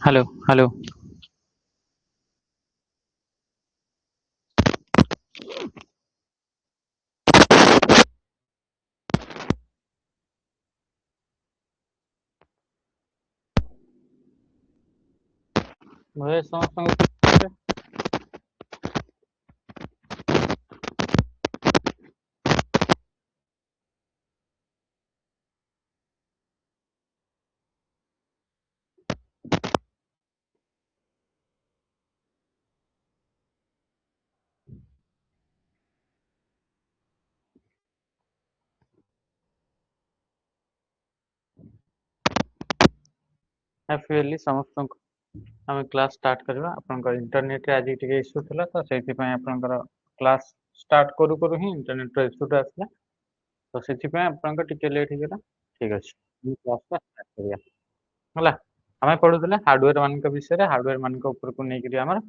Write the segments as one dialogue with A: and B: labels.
A: Hello hello. भाई समस्त happily समस्त आम क्लास स्टार्ट करवा आपन इंटरनेट रे आज टिके इश्यू थिला तो सेति पय आपन क्लास स्टार्ट करू करू ही इंटरनेट रे इश्यू आसला तो सेति पय आपन टिके लेट ही गेला। ठीक अछि हम क्लास का स्टार्ट करिया होला। हमें पढुतले हार्डवेयर मान के विषय रे हार्डवेयर मान के ऊपर को नै करी हमर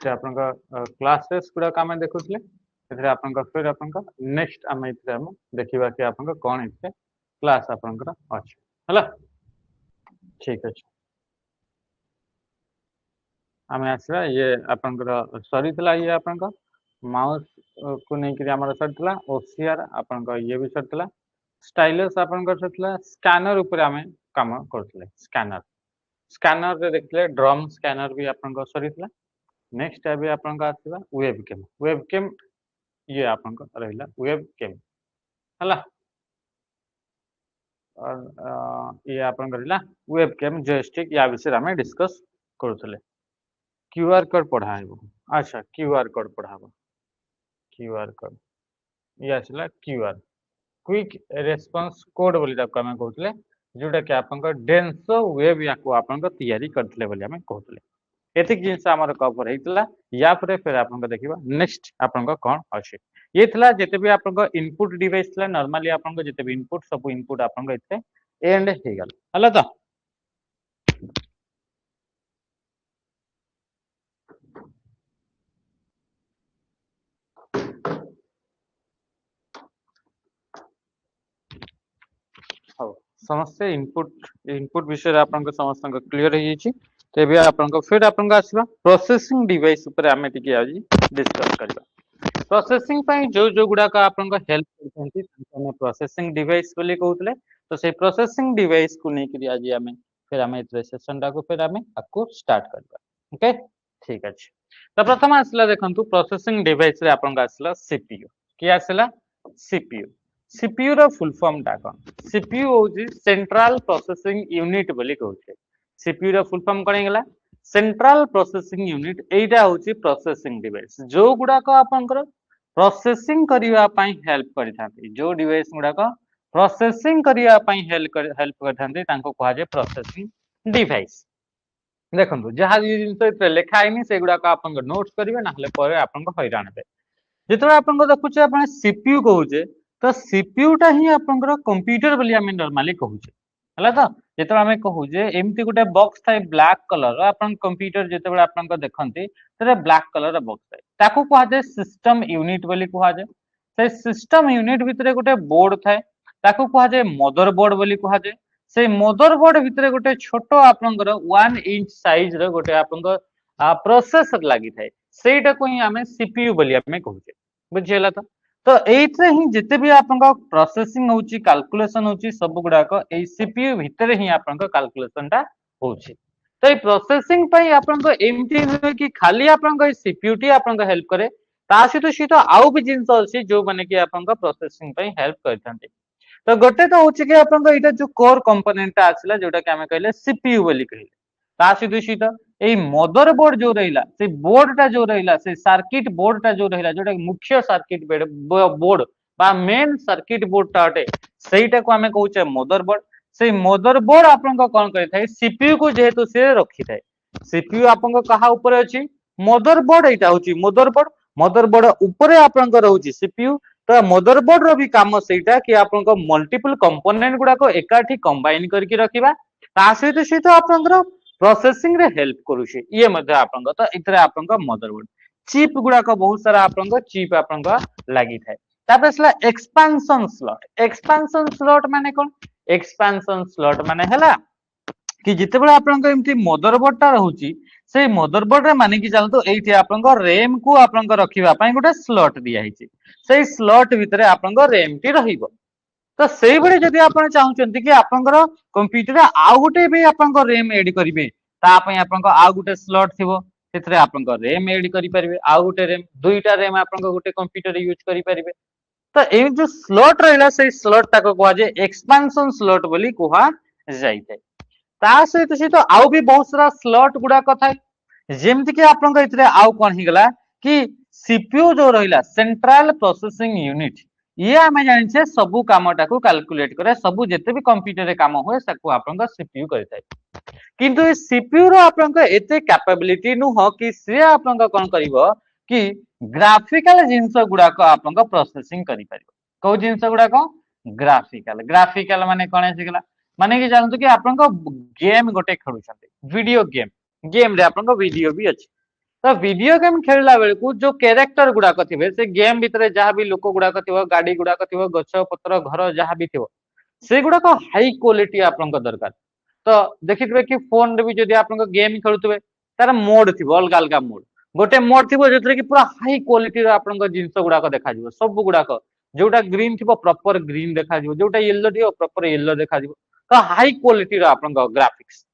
A: जे आपन क्लासेस गुडा काम देखुतले सेति आपन फिर आपन नेक्स्ट हम इतरे हम देखिबा कि आपन कोन इतरे क्लास आपन अछि होला। ठीक अछि आम आसवा ये आपनकर सरीतला ये आपनका माउस को नहीं आमर सरीतला ओसीआर आपनका ये भी सरीतला स्टाइलस आपनकर सरीतला स्कैनर ऊपर आमे काम करथले स्कैनर स्कैनर रे देखले ड्रम स्कैनर भी आपनका सरीतला। नेक्स्ट अभी आपनका आसवा वेबकैम ये आपनका रहिला वेबकैम हला और ये आपनका रहिला वेबकैम जॉयस्टिक या विषय आमे डिस्कस करथले। क्यूआर कोड पढ़ाइबो अच्छा क्यूआर कोड पढ़ाबो क्यूआर कोड ये आसला क्यूआर क्विक रेस्पॉन्स कोड बोली ताको हमें कहतले जोटा कि आपन डेंसो वेब याको आपन तैयारी करथले बोली हमें कहतले एतिक जिंस हमर कवर हेतला या पर फिर आपन देखिबा नेक्स्ट आपन कोन अछि ये थला जेते भी आपन इनपुट डिवाइस थला नॉर्मली आपन जेते भी इनपुट सब इनपुट आपन इते एंड हे गल हला तो हो समस्त इनपुट इनपुट विषय आपन समस्त क्लियर हो जाइए तेबे आपन फिर आपन आसवा प्रोसेसिंग डिवाइस ऊपर आमे टिके आज डिस्कस करबा प्रोसेसिंग पई जो जो गुडा का आपन हेल्प करथंती हम प्रोसेसिंग डिवाइस बोली कहउतले तो से प्रोसेसिंग डिवाइस को नै करी आज आमे फिर आमे इतरे सेशन टा को फिर आमे आको स्टार्ट करबा ओके ठीक अछि। तो प्रथम आसला देखंतु प्रोसेसिंग डिवाइस रे आपन आसला सीपीयू कि आसला सीपीयू सीपीयू रो फुल फॉर्म टा कोन सीपीयू होजी सेंट्रल प्रोसेसिंग यूनिट बोली कहउछे सीपीयू रो फुल फॉर्म कोन गेला सेंट्रल प्रोसेसिंग यूनिट एटा होची प्रोसेसिंग डिवाइस जो गुडा को आपन प्रोसेसिंग करिवा पई हेल्प करिथांती जो डिवाइस गुडा को प्रोसेसिंग करिवा पई हेल्प करिथांती तांको कहा जे प्रोसेसिंग डिवाइस देखंतु जहा जिंस लेखा आइनी से गुडा को आपन नोट्स करिवे नाले पर आपन हैरान हेबे जेतबे आपन देखुचे आपन सीपीयू कहूचे तो सीपीयू टा ही आपन कंप्यूटर बोली हमें नॉर्मली कहूचे हला तो जेतबे हमें कहूचे एमती गोटे बॉक्स थाए ब्लैक कलर आपन कंप्यूटर जेतबे आपन देखंती तेरे ब्लैक कलर बॉक्स थाए ताको कहा जाय सिस्टम यूनिट बोली कहा जाय से सिस्टम यूनिट भितरे गोटे बोर्ड थाए ताको कहा जाय मदरबोर्ड बोली कहा जाय से मदरबोर्ड भितरे गोटे छोटो आपनकर 1 इंच साइज रो गोटे आपनकर प्रोसेसर लागि थाए सेटा को ही हमें सीपीयू बोली हमें कहूचे बुझियला तो एइथरे ही जिते भी आपनका प्रोसेसिंग होची कैलकुलेशन होची सब गुडा को ए सीपीयू भितरे ही आपनका कैलकुलेशन टा होची तो ए प्रोसेसिंग पई आपनका एमटी नुहे कि खाली आपनका सीपीयू टी आपनका हेल्प करे ता सहित आउ भी जिंस अछि जो माने कि आपनका प्रोसेसिंग पई हेल्प करथांती तो गोटे तो होची कि आपन इटा जो कोर कंपोनेंट आसला जोटा कि हमें कहले सीपीयू बोली कहले ता सहित ए मदरबोर्ड जो रहिला से बोर्ड टा जो रहिला से सर्किट बोर्ड टा जो रहिला जोटा मुख्य सर्किट बोर्ड बा मेन सर्किट बोर्ड टा अटे सेटा को हमें कहउचे मदरबोर्ड से मदरबोर्ड आपन को कोन करि थाए सीपीयू को जेहेतु से रखि थाए सीपीयू आपन को कहा ऊपर अछि मदरबोर्ड एटा होची मदरबोर्ड मदरबोर्ड ऊपर आपन को रहउची सीपीयू तो मदरबोर्ड रो भी काम सेटा कि आपन को मल्टीपल कंपोनेंट गुडा को एकाठी कंबाइन करके रखिबा ता सहित आपन प्रोसेसिंग रे हेल्प करूची ये मध्ये आपन तो इतरे आपन मदरबोर्ड चिप गुडा को बहुत सारा आपन चिप आपन लागि थाए तापर असला एक्सपेंशन स्लॉट माने कोन एक्सपेंशन स्लॉट माने हला कि जितेबाला आपन एमती मदरबोर्ड टा रहउची से मदरबोर्ड रे माने कि चलतो एठी आपन रैम को आपन रखिबा पई गोटे स्लॉट दिया हिची से स्लॉट भितरे आपन रैम टी रहिबो तो सेही भଳି जदि आपन चाहुचंती कि आपनकर कंप्यूटर रे आउ गोटे भी आपन रैम ऐड करिवे ता पई आपन आउ गोटे स्लॉट थिबो सेतरे आपन रैम ऐड करि परिबे आउ गोटे रैम दुईटा रैम आपन गोटे कंप्यूटर रे यूज करि परिबे तो ए जो स्लॉट रहला से स्लॉट टाको कुआ जे एक्सपेंशन स्लॉट बोली कुआ जाइते ता सहित सहित आउ भी बहुत सारा स्लॉट गुडा थाए जेमति कि आपन इतरे आउ कोन ही गला कि सीपीयू जो रहिला सेंट्रल प्रोसेसिंग यूनिट ये आमे जानिछे सबु कामटा को कैलकुलेट करे सबु जेते भी कंप्यूटर रे काम होए सकु आपन सीपीयू करथाय किंतु ए सीपीयू रो आपन एते कैपेबिलिटी नु हो कि से आपन कोन करिवो कि ग्राफिकल जिंस गुडा को आपन प्रोसेसिंग करि परिबो को जिंस गुडा को ग्राफिकल ग्राफिकल माने कोन हेसिगला माने कि जानतो कि आपन गेम गोटे खेलुछन्ते वीडियो गेम रे आपन वीडियो भी अछि तो वीडियो गेम खेलला बेले को जो कैरेक्टर गुडा थिबे से गेम भितरे जहाँ भी लोक गुडा थिबो गाड़ी गुडा थिबो गछ पत्र घर जहाँ भी थिबो से गुडा हाई क्वालिटी आपन दरकार तो देखिथिबे कि फोन रे भी जदि आपन गेम खेलुथिबे तार मोड थिबो अलग अलग मोड गोटे मोड थिबो जेतरे कि पूरा हाई क्वालिटी रो आपन जिंस गुडा देखा जिवो सब गुडा जोटा ग्रीन थिबो प्रॉपर ग्रीन देखा जिवो जोटा येलो थिबो प्रॉपर येलो देखा जिवो तो हाई क्वालिटी रो आपन ग्राफिक्स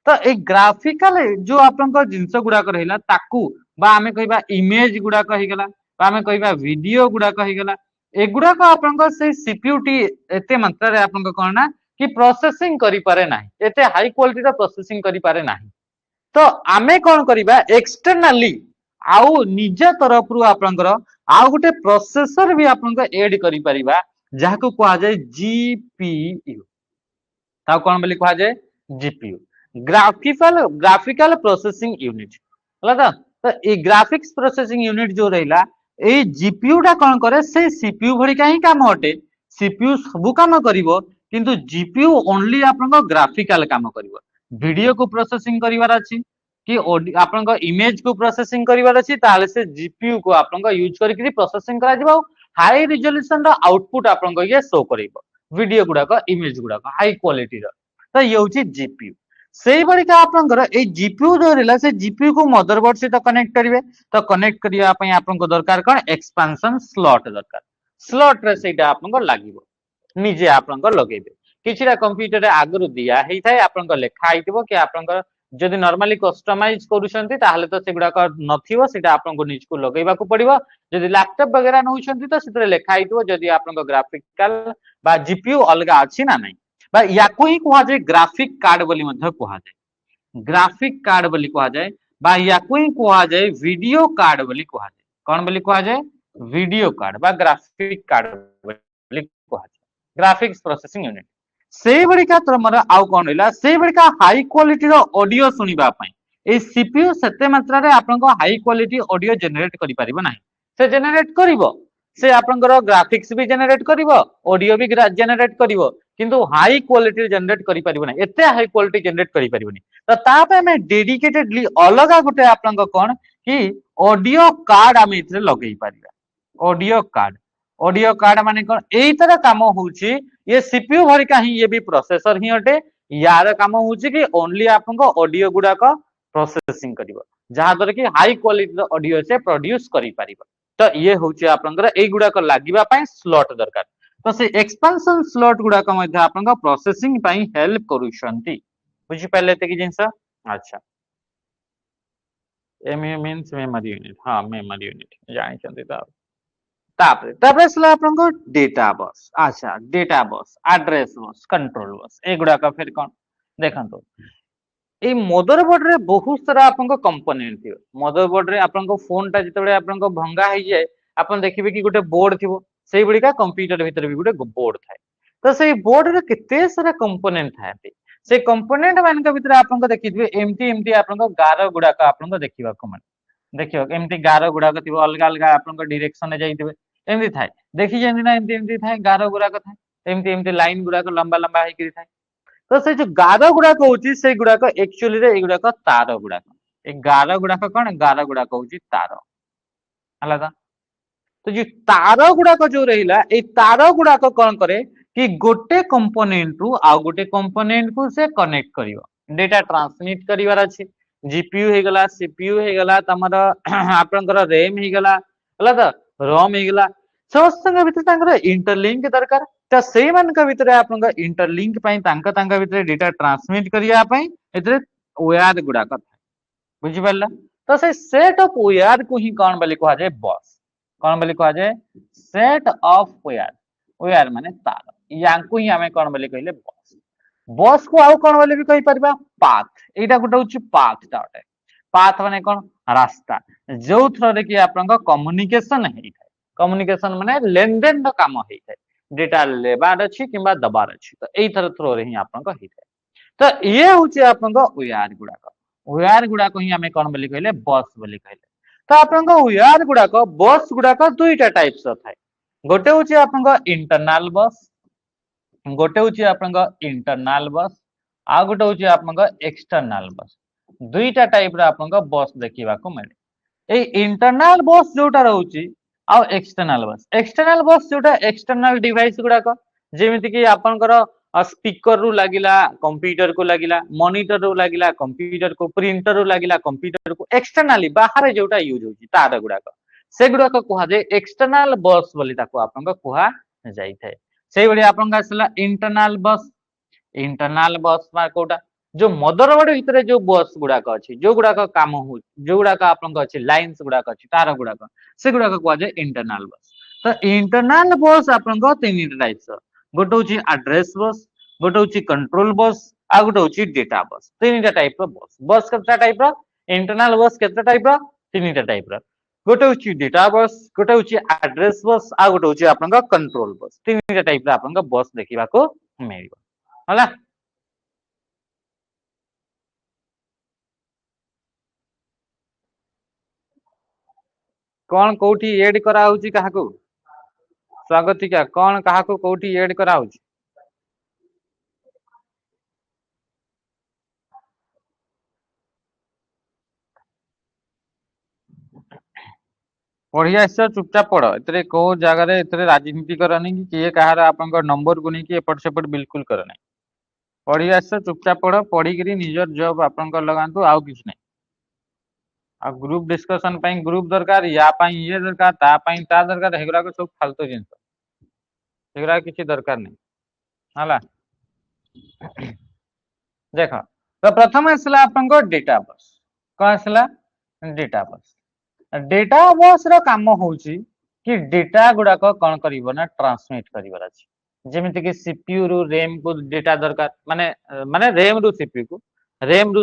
A: तो ए ग्राफिकल जो आपन जिंस गुडा रहला ताकू बा आमे कहबा इमेज गुडा कहिगला बा आमे कहबा वीडियो गुडा कहिगला एगुडा को आपन से सीपीयू टी एते मात्रा रे आपन कोन ना कि प्रोसेसिंग करि पारे नाही एते हाई क्वालिटी रो प्रोसेसिंग करि पारे नाही तो आमे कोन करिबा एक्सटर्नली आउ निज तरफ रु आपन आउ गोटे प्रोसेसर भी आपन ऐड करि परिबा जाहाको कहा जाय जीपीयू ता कोन बोली कहा जाय जीपीयू ग्राफिकल प्रोसेसिंग यूनिट हला तो ए ग्राफिक्स प्रोसेसिंग यूनिट जो रहिला ए जीपीयू टा कोन करे से सीपीयू भଳି काहे काम हटे सीपीयू सब काम करिवो किंतु जीपीयू ओनली आपन ग्राफिकल काम करिवो वीडियो को प्रोसेसिंग करिवार अछि कि आपन इमेज को प्रोसेसिंग करिवार अछि ताले से जीपीयू को आपन यूज करके प्रोसेसिंग करा जिवो हाई रिजोल्यूशन रो आउटपुट आपन ये शो करिवो वीडियो गुडा को इमेज गुडा को हाई क्वालिटी रो तो ये होची जीपीयू सेही बड़ी का आपन ए जीपीयू जो रहला से जीपीयू को मदरबोर्ड से तो कनेक्ट करिवे तो कनेक्ट करिया पई आपन को दरकार कोन एक्सपेंशन स्लॉट दरकार स्लॉट रे सेटा आपन को लागिवो निजे आपन को लगेबे किछिरा कंप्यूटर रे आगरु दिया हेई थाए आपन को लेखा आइतिबो कि आपन को जदि नॉर्मली कस्टमाइज करूछंती ताहले तो सेगुडा को नथिबो सेटा आपन को निज को लगेबा को पड़िबो जदि लैपटॉप वगैरह नउछंती तो सेतरे लेखा आइतिबो जदि आपन को ग्राफिकल बा जीपीयू अलगा अछि ना नहीं बा याको ही कहा जाय ग्राफिक कार्ड बोली मध्य कहा जाय ग्राफिक कार्ड बोली कहा जाय बा याको ही कहा जाय वीडियो कार्ड बोली कहा जाय कोन बोली कहा जाय वीडियो कार्ड बा ग्राफिक कार्ड बोली कहा जाय ग्राफिक्स प्रोसेसिंग यूनिट से बड़ी का तमरा आउ कोन रहला से बड़ी का हाई क्वालिटी रो ऑडियो सुनिबा पई ए सीपीयू सते मात्रा रे आपन को हाई क्वालिटी ऑडियो जनरेट करि परिबो नाही से जनरेट करिवो से आपन ग्राफिक्स भी जनरेट करिवो ऑडियो भी जनरेट करिवो किंतु हाई क्वालिटी जनरेट करि परिबो नाही एते हाई क्वालिटी जनरेट करि परिबो नाही तो ता पे मैं डेडिकेटेडली अलगा गुटे आपन को कोन कि ऑडियो कार्ड हम इतरे लगेई परिबा ऑडियो कार्ड माने कोन एई तरह काम होउची ये सीपीयू भरी का ही ये भी प्रोसेसर ही हटे यार काम होउची कि ओनली आपन को ऑडियो गुडा को प्रोसेसिंग करिवो जहां द्वारा कि हाई क्वालिटी ऑडियो से प्रोड्यूस करि परिबो तो ये होउची आपन एई गुडा को लागिबा पई स्लॉट दरकार तो से एक्सपेंशन स्लॉट गुडा का मध्य आपन का प्रोसेसिंग पई हेल्प करूछंती बुझी पहले ते की जिंस अच्छा एमयू मींस मेमोरी यूनिट हां मेमोरी यूनिट जानि छंती त तापरे सला आपन को डेटा बस अच्छा data bus address bus control bus एगुडा का फिर कोन देखंतो ए मदरबोर्ड रे बहुत सारा आपन को कंपोनेंट थियो मदरबोर्ड रे आपन को फोन टा जतबे आपन को भंगा हे जाय आपन देखिबे कि गोटे बोर्ड थिबो सेही बड़ी का कंप्यूटर भीतर भी गोटे बोर्ड थाए तो सेही बोर्ड रे केते सारा कंपोनेंट थाए से कंपोनेंट मान के भीतर आपन को देखिबे एमटी एमटी आपन को गारो गुडा का आपन को देखिबा को मन देखियो एमटी गारो गुडा का थिबो अलग अलग आपन को डायरेक्शन में जाइतिबे एमती थाए देखि जेंति ना एमती थाए गारो गुडा का थाए एमती एमती लाइन गुडा को लंबा लंबा हे करी थाए तो से जो गारो गुडा को होची से गुडा को एक्चुअली रे ए गुडा को तार गुडा को ए गारो गुडा को कोन गारो गुडा को होची तार हला तो जो तार गुडा को जो रहिला ए तार गुडा को कोन करे कि गोटे कंपोनेंट रु आ गोटे कंपोनेंट को से कनेक्ट करिवो डेटा ट्रांसमिट करिवार अछि जीपीयू हे गला सीपीयू हे गला तमर आपनकर रैम हे गला हला त रोम हे गला समस्त भितर तांकर इंटरलिंक दरकार त सेई मान का भितर आपनका इंटरलिंक पई तांका भितर डेटा ट्रांसमिट करिया पई एतरे ओयार गुडा का बुझि परला तो से सेट ऑफ ओयार को ही कोन बोली कहा जाय बस कोन बोली कहा जाय सेट ऑफ ओयार माने तार यांकु ही हमें कोन बोली कहले बस बस को आउ कोन बोली भी कहि परबा पाथ एटा गुटे होची पाथ माने कोन रास्ता जो थ्रो रे कि आपन कम्युनिकेशन हेई कम्युनिकेशन माने लेन देन द काम हेई डेटा लेबार अछि किबा दबार अछि तो एई थ्रो रे ही आपन हेई तो ये होची आपन ओयार गुडा को ही हमें कोन बोली कहले बस बोली कहले तो आपन ओयार गुडा को बस गुडा को दुईटा टाइप्स थाए गोटे होची आपन इंटरनल बस गोटे होची आपन इंटरनल बस आ गोटे होची आपन एक्सटर्नल बस दुईटा टाइप रा आपन बस देखिबा को मिले ए इंटरनल बस जोटा रहउची आ एक्सटर्नल बस जोटा एक्सटर्नल डिवाइस गुडा को जेमिति कि आपनकर स्पीकर रु लागिला कंप्यूटर को लागिला मॉनिटर रु लागिला कंप्यूटर को प्रिंटर रु लागिला कंप्यूटर को एक्सटर्नली बाहर जोटा यूज होची तार गुडा को से गुडा को कहा जाय एक्सटर्नल बस बोली ताको आपन कहा जाय थाए सेई बडी आपन का आसला इंटरनल बस मा कोटा जो मदरबोर्ड भितर जो बस गुडा को अछि जो गुडा को काम हो जो गुडा को आपन को अछि लाइंस गुडा को अछि तार गुडा को से गुडा को कहा जाय इंटरनल बस तो इंटरनल बस आपन को तीन टाइप्स गोटे होची एड्रेस बस गोटे होची कंट्रोल बस आ गोटे होची डेटा बस तीनटा टाइप रो बस केतना टाइप रो इंटरनल बस केतना टाइप रो तीनटा टाइप रो गोटे होची डेटा बस गोटे होची एड्रेस बस आ गोटे होची आपन का कंट्रोल बस तीनटा टाइप रो आपन का बस देखिबा को मिलिबो होला कोन कोठी ऐड करा होची काहाको स्वागतिका कोन काहाको कोठी ऐड करा होची पढ़िया चुपचाप पढ़ एतरे को जगह रे एतरे राजनीति करनी कि किए कहार आपन नंबर को नहीं एपट सेपट बिल्कुल करना पढ़िया चुपचाप पढ़ पढ़ी निजर जॉब आपन लगातु आउ किछ नहीं आ ग्रुप डिस्कशन पई ग्रुप दरकार या पई ये दरकार ता पई ता दरकार हेगरा को सब फालतू जिंस हेगरा किछ दरकार नहीं हला देखो तो प्रथम आसला आपन डेटा बस को आसला डेटा बस रो काम होउची कि डेटा गुडा को कोन करिवो ना ट्रांसमिट करिवर अछि जेमिति कि सीपीयू रु रैम को डेटा दरकार माने माने रैम रु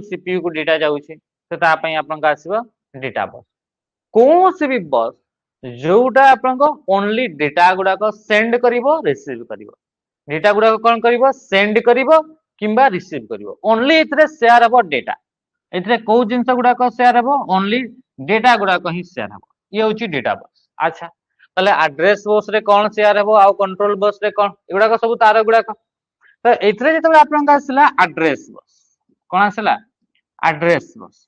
A: सीपीयू को डेटा जाउची तो ता पई आपन का आसीबो डेटा बस कोन से भी बस जोटा आपन को ओनली डेटा गुडा को सेंड करिवो रिसीव करिवो डेटा गुडा को कोन करिवो सेंड करिवो किंबा रिसीव करिवो ओनली इतरे शेयर हबो डेटा इतरे को जिंस गुडा को शेयर हबो ओनली डेटा गुडा को ही शेयर हबो ये होची डेटा बस अच्छा तले एड्रेस बस रे कोन शेयर हबो आ कंट्रोल बस रे कोन एगुडा को सब तार गुडा को तो इतरे जते आपन का आसला एड्रेस बस कोन आसला एड्रेस बस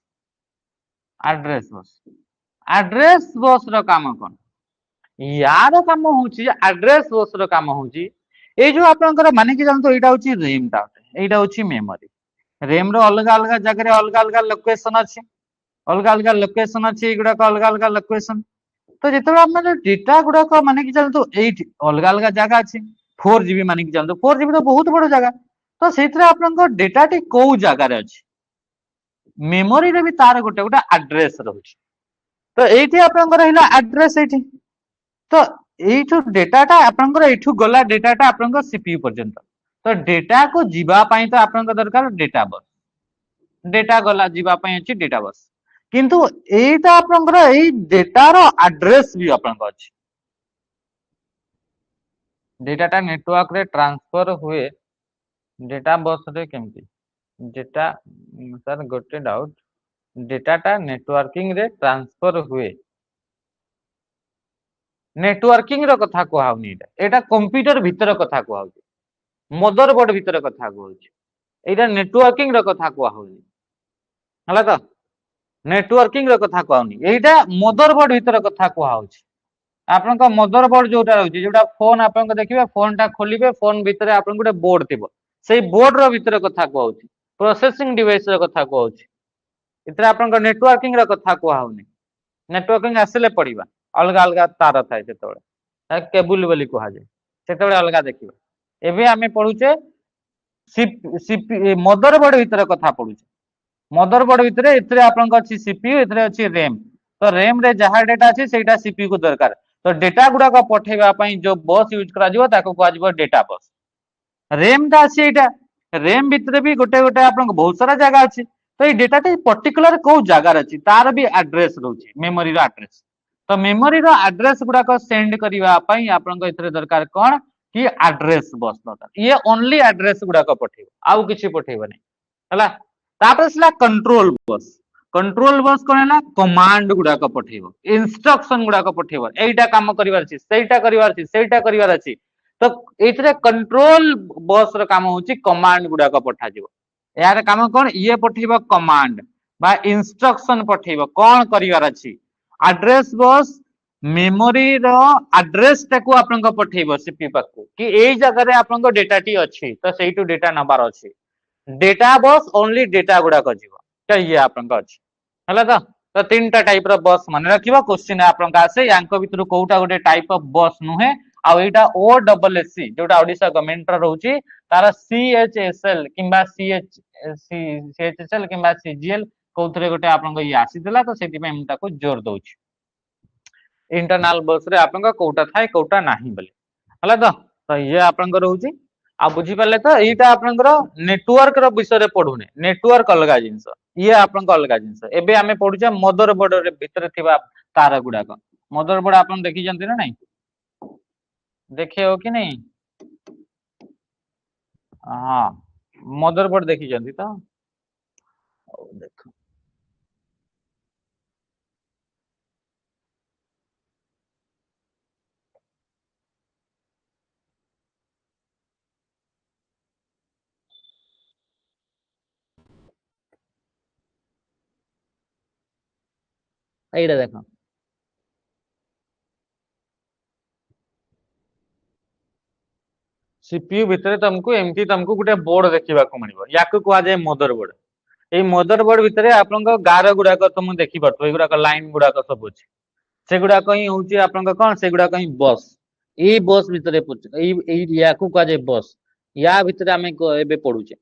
A: एड्रेस बस रो काम कोन यार काम होची एड्रेस बस रो काम होची ए जो आपनकर माने कि जानतो एटा होची रैम टा एटा होची मेमोरी रैम रो अलग अलग जगह रे अलग अलग लोकेशन अछि अलग अलग लोकेशन अछि एगुडा को अलग अलग लोकेशन तो जेतबे आपन डेटा गुडा को माने कि जानतो एट अलग अलग जगह अछि 4GB माने कि जानतो 4GB तो बहुत बड़ जगह तो सेतरे आपनकर डेटा टी को जगह रे अछि मेमोरी रे भी तार गोटे गोटे एड्रेस रहउछि तो एठी आपनकर रहिला एड्रेस एठी तो एठू डेटाटा आपनकर एठू गला डेटाटा आपनकर सीपीयू पर्यंत तो डेटा को जीवा पई तो आपनकर दरकार डेटा बस डेटा गला जीवा पई अछि डेटा बस किंतु एटा आपनकर एई डेटा रो एड्रेस भी आपनकर अछि डेटाटा नेटवर्क रे ट्रांसफर हुए डेटा बस रे केमती डेटा सर गोटे डाउट डेटाटा नेटवर्किंग रे ट्रांसफर हुए नेटवर्किंग रो कथा को हाउनी एटा कंप्यूटर भीतर कथा को हाउची मदरबोर्ड भीतर कथा को हाउची एटा नेटवर्किंग रो कथा को हाउनी हला तो नेटवर्किंग रो कथा को हाउनी एटा मदरबोर्ड भीतर कथा को हाउची आपन का मदरबोर्ड जोटा रहउची जोटा फोन आपन को देखिबे फोन टा खोलिबे फोन भीतर आपन गोटे बोर्ड थिबो सेई बोर्ड रो भीतर कथा को हाउची प्रोसेसिंग डिवाइस कथा कहूँ इतने आपन नेटवर्किंग कथा कहूनी नेटवर्किंग आसिले पड़िबा अलग अलग तार थाए से केबुल बोली कह जाए से अलग देखिए एवं आम पढ़ुचे मदरबोर्ड भितर कथा पढ़ुचे मदरबोर्ड भितर एथिरे आपन अछि सीपीयू एथिरे अछि रैम तो रैम रे जहा डेटा अछि सेटा सीपीयू को दरकार तो डेटा गुडा को पठेबा पई जो बस यूज करा जिवो ताको कह जिवो डेटा बस रैम टा अछि एटा रैम भितर भी गोटे गोटे आपन बहुत सारा जगह अछि तो ये डेटा टी पर्टिकुलर को जगार अछि तार भी एड्रेस रहउछि मेमोरी रो एड्रेस तो मेमोरी रो एड्रेस गुडा को सेंड करिवा पई आपन को एथिरे दरकार कोन कि एड्रेस बस दरकार ये ओनली एड्रेस गुडा को पठेबो आउ किछि पठेबो नै हला तापर सला कंट्रोल बस कोन हला कमांड गुडा को पठेबो इंस्ट्रक्शन गुडा को पठेबो एइटा काम करिवार अछि सेइटा करिवार अछि सेइटा करिवार अछि तो एथिरे कंट्रोल बस रो काम होछि कमांड गुडा को पठा जिवो यार काम कोन ये पठेबो कमांड बा इंस्ट्रक्शन पठेबो कोन करिवार अछि एड्रेस बस मेमोरी रो एड्रेस टाको आपन को पठेबो सीपीयू पाको कि एई जगह रे आपन को डेटा टी अछि तो सेइटू डेटा नंबर अछि डेटा बस ओनली डेटा गुडा को जीवो तो ये आपन को अछि हला तो तीनटा टाइप रो बस मन रखिबो क्वेश्चन आपन का आसे यांको भितरु कोउटा गोटे टाइप ऑफ बस नुहे आ एटा ओ डबल एस सी जोटा ओडिसा गवर्नमेंट रो रहउची तार सीएचएसएल किंबा सीएचएसएल किंबा सीजीएल कोथरे गोटे आपन को ये आसीतला तो सेति पे हम ताको जोर दउची इंटरनल बस रे आपन को कोउटा थाए कोउटा नाही बोले हला तो ये आपन को रहउची आ बुझी पाले तो एटा आपन को नेटवर्क रो विषय रे पढुने नेटवर्क अलगा जिंस ये आपन को अलगा जिंस एबे हमें पढुचे मदरबोर्ड रे भीतर थिबा तार गुडा को मदरबोर्ड आपन देखि जंती ना नहीं देखे हो कि नहीं हाँ मदरबोर्ड देखी जंती तो देखो एइटा देखो सीपीयू भितर तुमको एमती तुमको गोटे बोर्ड देखा मिलो या कह जाए मदरबोर्ड ये मदरबोर्ड भितर आपन गार गुड़ाक तुम देखी पार्थ युवाक लाइन गुड़ाक सब अच्छे से गुड़ाक ही हूँ आपन कौन से गुड़ाक ही बस ये बस भितर या कह जाए बस या भितर आम पढ़ुचे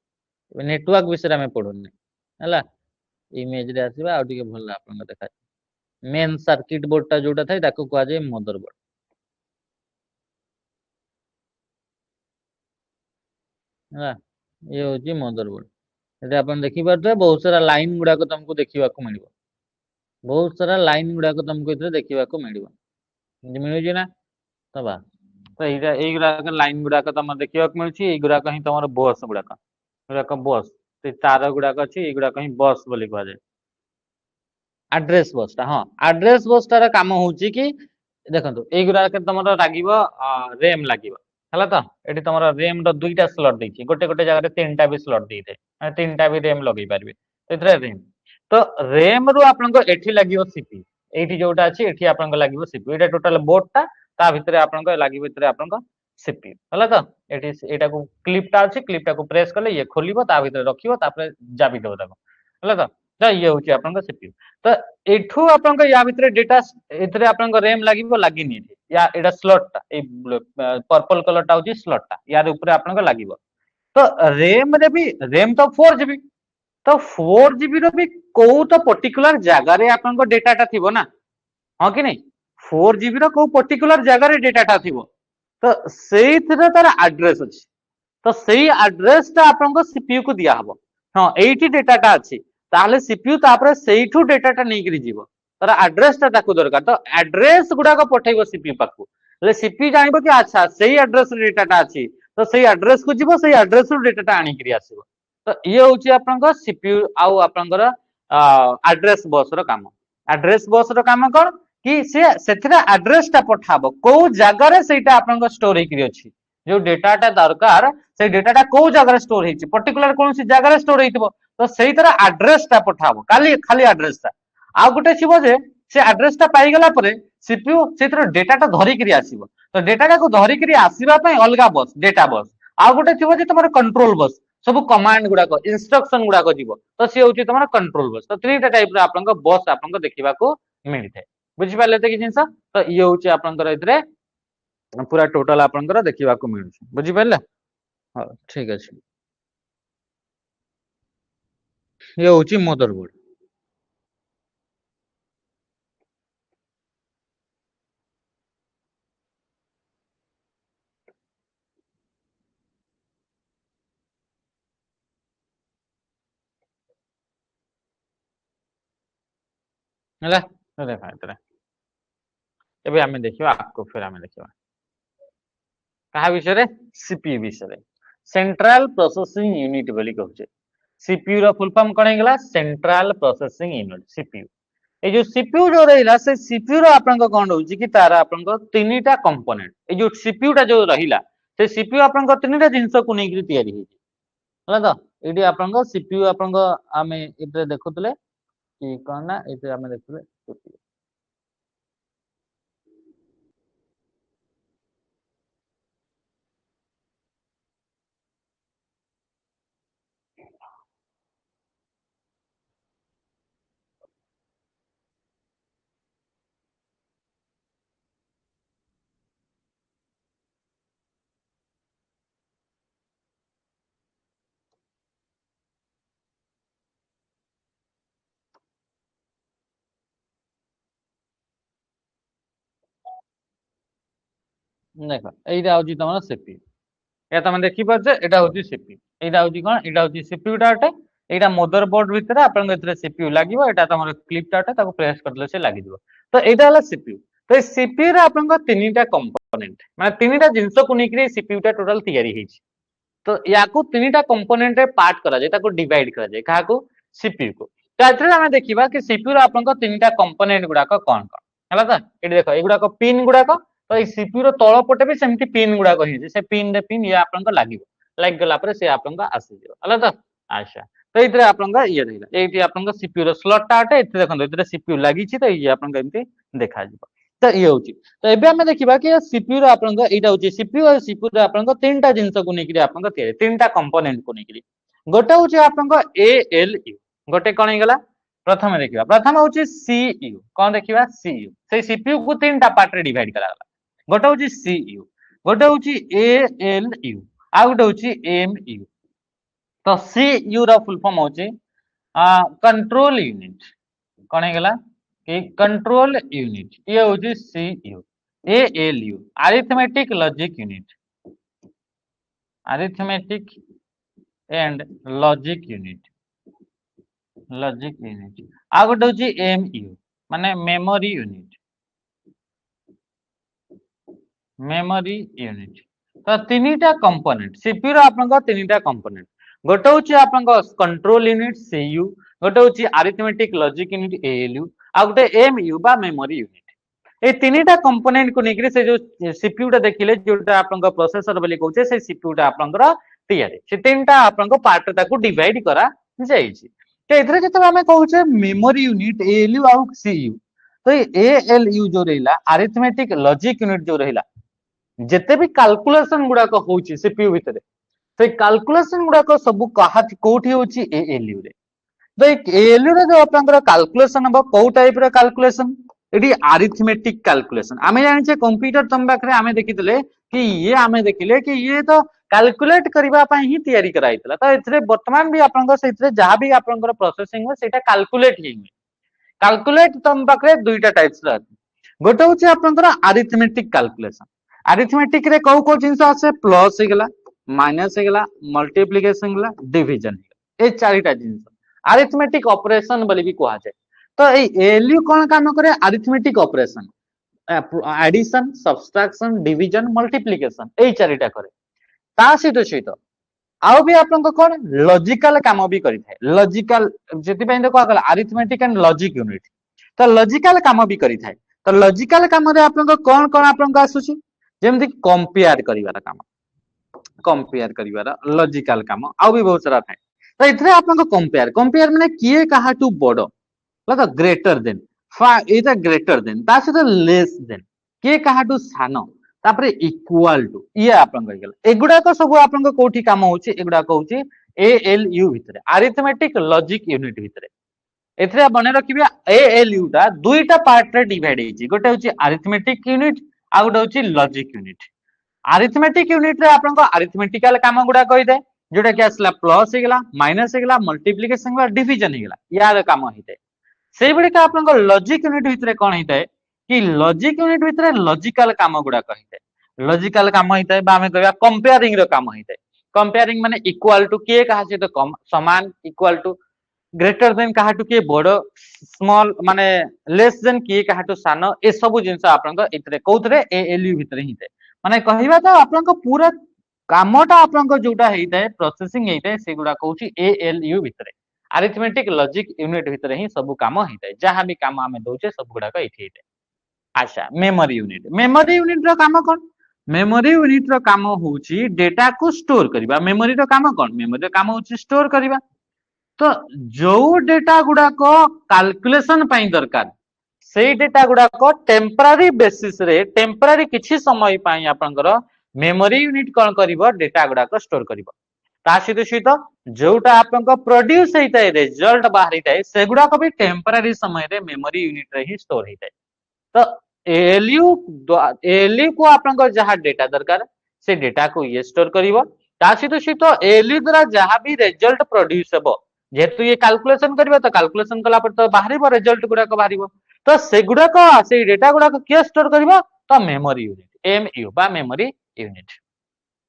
A: नेटवर्क विषय आम पढ़ुने है इमेज रे आसवा आ भल आप देखा मेन सर्किट बोर्ड टा जोटा था कह जाए मदरबोर्ड है ये हूँ मदरबोर्ड आप देखी पारे बहुत सारा लाइन गुड़ाक तुमको देखा मिल बहुत सारा लाइन गुड़ाक तुमको देखा मिल मिलूँ ना तो बा तो युवाक लाइन गुड़ाक तुम देखा मिलूँ युवाक ही तुम बस गुड़ाक गुड़ाक बस तार गुड़ाक अच्छी युवाक ही बस बोली कह जाए एड्रेस बस टा हाँ एड्रेस बस टार काम हूँ कि देखो युवाक तुम लगे रेम लगे है तो ये तुम रेम दुईटा स्लट देती गोटे गोटे जगह तीन टा भी स्लट दे थे तीन टा भी रेम लगे पारे तो रेम तो रेम रु आपन एठी लगे सीपी एठी जोटा अच्छी एठी आपन लगे सीपी ये टोटल बोर्ड टा ता भितर आपन लगे भितर आपन सीपी है तो एठी एटा को क्लिप टा अच्छी क्लिप टा को प्रेस कले ये खोलिबो ता भितर रखिबो तापर जाबी दो ताको है तो ये होची आपन सीपीयू तो एठू आपन या भितर डेटा एथरे आपन रेम लागिबो लागिनी एठी या एटा स्लॉट टा ए पर्पल कलर टा होची स्लॉट टा यार ऊपर आपन लागिबो तो रेम रे भी रेम तो 4 जीबी तो 4 जीबी रो भी को तो पर्टिकुलर जगह रे आपन डेटा टा थिबो ना हां कि नहीं 4 जीबी रो को पर्टिकुलर जगह रे डेटा टा थिबो तो सेइथरे तार एड्रेस अछि तो सेई एड्रेस टा आपन सीपीयू को दिया हबो हां एठी डेटा टा अछि ताले सीपीयू तापर सेइठू डेटा टा नै करी जीवो तार एड्रेस टा ताकू दरकार तो एड्रेस गुडा को पठेबो सीपीयू पाकू ले सीपीयू जानिबो कि अच्छा सेई एड्रेस रे डेटा टा अछि तो सेई एड्रेस को जीवो सेई एड्रेस रो डेटा टा आनी करी आसीबो तो ये हूँ आपन सीपीयू आउ आपनकर एड्रेस बस रो काम एड्रेस बस रो काम कौन कि से एड्रेस टा पठाबो को जगह रे सेटा आपन स्टोर हेकरी अछि जो डेटा टा दरकार से डेटा टा को जगह रे स्टोर हेछि पर्टिकुलर कोन सी जगह रे स्टोर हेतिबो तो सेही तरह एड्रेस टा पठाबो खाली खाली एड्रेस टा आ गुटे छिबो जे से एड्रेस टा पाई गेला परे सीपीयू से तरह डेटा टा धरि करी आसीबो तो डेटा टा को धरि करी आसीबा पय अलगा बस डेटा बस आ गुटे छिबो जे तमर कंट्रोल बस सब कमांड गुड़ाक इंस्ट्रक्शन गुड़ाक जीव तो सी हूँ तुम कंट्रोल बस तो तीन टाइप आप बस आप देखा मिलता है बुझिपारे तो कि जिन तो ये हूँ आपंकर पूरा टोटल आपंकर देखा मिलूँ बुझिपारे हाँ ठीक अच्छे ये हूँ मदरबोर्ड देखा एबे आमे देखिबा आपको फिर आमे देखिबा कहा विषय सीपीयू विषय सेंट्रल प्रोसेसिंग यूनिट बोली कहूचे सीपीयू रो फुल फॉर्म कोन हेगला सेंट्रल प्रोसेसिंग यूनिट सीपीयू ए जो सीपीयू जो रहिला से सीपीयू रो आपन को कोन होची कि तारा आपन को तीनटा कंपोनेंट ए जो सीपीयू टा जो रहिला से सीपीयू आपन को तीनटा जिंस को नै कि तयारी हेची हला तो एडी आपन को सीपीयू आपन को आमे इते देखुतले कि कोन ना इते आमे देखुतले देखो एटा होची तमरा सीपीयू या तमे देखि पाछे एटा होची सीपीयू एटा होची कोन एटा होची सीपीयू डाटा एटा मदरबोर्ड भितर आपन एतरे सीपीयू लागिवो एटा तमर क्लिप डाटा ताको प्रेस करले से लागि दिबो तो एटा हला सीपीयू तो ए सीपीयू रे आपन को तीनटा कंपोनेंट माने तीनटा जिंस को नेकरी सीपीयू टा टोटल तयारी हेची तो याकू तीनटा कंपोनेंट रे पार्ट करा जाय ताको डिवाइड करा जाय काहाकू सीपीयू को तो एतरे हमें देखिबा कि सीपीयू रे आपन को तीनटा कंपोनेंट गुडा को कोन कोन हला त एटी देखो एगुडा को पिन गुडा को तो ये सीपीयू रो तळ पटे भी सेमती पिन गुडा को हे से पिन रे पिन ये आपन को लागिवो लाग गला पर से आपन को आसी दियो हला त अच्छा तो इतरे आपन को ये रहिला एटी आपन को सीपीयू रो स्लॉट टा आटे इतरे देखन इतरे सीपीयू लागि छि तो ये आपन को एमती देखा जिवो तो ये होची तो एबे हमें देखिबा कि सीपीयू रो आपन को एटा होची सीपीयू और सीपीयू रो आपन को तीनटा जिंस को नेकरी आपन को तीनटा कंपोनेंट को नेकरी गोटे होची आपन को एएलयू गोटे कोन हेगला प्रथम देखिबा प्रथम होची सीयू कोन देखिबा सीयू से सीपीयू को तीनटा पार्ट रे डिवाइड करा गला गोटे होची सीयू गोटे होची एएलयू आ गोटे होची एमयू तो सीयू रो फुल फॉर्म होची कंट्रोल यूनिट कोन हेगला कि कंट्रोल यूनिट ये होची CU ALU arithmetic logic unit arithmetic and logic unit आ गोटे होची एमयू माने मेमोरी यूनिट तो तीनटा कंपोनेंट सीपीयू रो आपन को तीनटा कंपोनेंट गोटे होची आपन को कंट्रोल यूनिट सीयू गोटे होची अरिथमेटिक लॉजिक यूनिट एएलयू आ गोटे एमयू बा मेमोरी यूनिट ए तीनटा कंपोनेंट को नेकरी से जो सीपीयू टा देखिले जोटा आपन को प्रोसेसर बोली कहउछे से सीपीयू टा आपन को तयारी से तीनटा आपन को पार्ट ताको डिवाइड करा जाईछि तो इधर जते हमें कहउछे मेमोरी यूनिट एएलयू आ सीयू तो एएलयू जो रहिला अरिथमेटिक लॉजिक यूनिट जो रहिला जेते भी कैलकुलेशन गुडा को होची सीपीयू भितरे से कैलकुलेशन गुडा को सब कहा कोठी होची एएलयू रे तो एएलयू रे जो आपनकर कैलकुलेशन अब को टाइप रे कैलकुलेशन एडी अरिथमेटिक कैलकुलेशन आमे जानिछे कंप्यूटर तम बाखरे आमे देखितले कि ये आमे देखिले कि ये तो कैलकुलेट करबा पई ही तयारी कराइतला तो एथरे वर्तमान भी आपनकर सेथरे जहां भी आपनकर प्रोसेसिंग हो सेटा कैलकुलेट ही कैलकुलेट तम बाखरे दुईटा टाइप्स रे गोटे होची आपनकर अरिथमेटिक कैलकुलेशन अरिथमेटिक रे को जिंस आसे प्लस हेगला माइनस हेगला मल्टीप्लिकेशन हेगला डिवीजन हेगला ए चारिटा जिंस अरिथमेटिक ऑपरेशन बोली भी कहा जाए तो ए एएलयू कोन काम करे arithmetic operation addition subtraction division multiplication ए चारिटा करे ता सहित आउ भी आपन को कोन लॉजिकल काम भी करि थाए लॉजिकल जेति पय देखो आगला अरिथमेटिक एंड लॉजिक यूनिट तो लॉजिकल काम भी करि थाए तो लॉजिकल काम रे आपन को कोन आपन को आसुची जेमति कंपेयर करिवार काम कंपेयर करिवार लॉजिकल काम आउ भी बहुत सारा थाए तो इथरे आपन को कंपेयर माने किए कहा टू बडो लगा ग्रेटर देन एटा ग्रेटर देन ता से लेस देन किए कहा टू सानो तापरे इक्वल टू ये आपन कहि गेल एगुडा को सब आपन को कोठी काम होची एगुडा को होची ALU भितर अरिथमेटिक लॉजिक यूनिट भितर एथरे बने रखिबे ALU टा दुईटा पार्ट रे डिवाइड हेची गोटे होची अरिथमेटिक यूनिट आ गोटे होची लॉजिक यूनिट अरिथमेटिक यूनिट रे आपन को अरिथमेटिकल काम गुडा कहि दे जोटा कि आसला प्लस हेगला माइनस हेगला मल्टीप्लिकेशन हेगला डिवीजन हेगला यार काम हिते सेहि बडी का आपन को लॉजिक यूनिट भितर कोन हिते कि लॉजिक यूनिट भितर लॉजिकल काम गुडा कहिते लॉजिकल काम हिते बा हमें कहबा कंपेयरिंग रो काम हिते कंपेयरिंग माने इक्वल टू के कहा से तो कम समान इक्वल टू ग्रेटर देन कहा टू के बड़ स्मॉल माने लेस देन के कहा टू सान ए सब जिंस आपन को इतरे कोथरे एएलयू भितर हिते माने कहबा तो आपन को पूरा कामटा आपन को जोटा हेइते प्रोसेसिंग हेइते सेगुडा कहूची एएलयू भितर अरिथमेटिक लॉजिक यूनिट भितर ही सब काम हेइते जहां भी काम हमें दोचे सब गुडा को इथि हेइते अच्छा मेमोरी यूनिट रो काम कोन मेमोरी यूनिट रो काम होची डेटा को स्टोर करबा मेमोरी रो काम कोन मेमोरी रो काम होची स्टोर करबा तो जो डेटा गुडा को कैलकुलेशन पई दरकार सेई डेटा गुडा को टेम्पररी बेसिस रे टेम्पररी किछि समय पई आपनकर मेमोरी यूनिट कोन करबो डेटा गुडा को स्टोर करबो ता सहित जोटा आपन प्रोड्यूस हेइताय रिजल्ट बाहरिताय सेगुडा को भी टेम्पररी समय रे मेमोरी यूनिट रे ही स्टोर हेइताय तो एएलयू को आपन जहां डेटा दरकार से डेटा को ये स्टोर करिवो ता सहित एएलयू द्वारा जहां भी रिजल्ट प्रोड्यूस हेबो जेतु ये कैलकुलेशन करिवो तो कैलकुलेशन कला पर तो बाहरिबो रिजल्ट गुडा को बाहरिबो तो सेगुडा को से डेटा गुडा को के स्टोर करिवो तो मेमोरी यूनिट एमयू बा मेमोरी यूनिट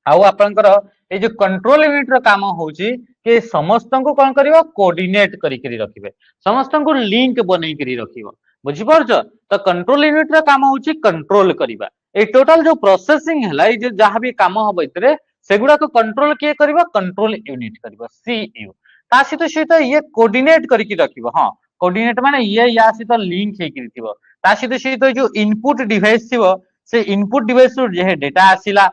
A: आउ आपनकर ए जो कंट्रोल यूनिट रो काम होची कि समस्त को कोन करिवो कोऑर्डिनेट करी करी रखिबे समस्त को लिंक बनै करी रखिबो बुझि परछ तो कंट्रोल यूनिट रो काम होची कंट्रोल करिबा ए टोटल जो प्रोसेसिंग हला ए जो जहां भी काम होबो इतरे सेगुडा को कंट्रोल के करिवो कंट्रोल यूनिट करिवो सीयू ता सहित ये कोऑर्डिनेट करी रखिबो हां कोऑर्डिनेट माने ये या सहित लिंक हे करी थिबो ता सहित जो इनपुट डिवाइस थिबो से इनपुट डिवाइस रो जे डेटा आसिला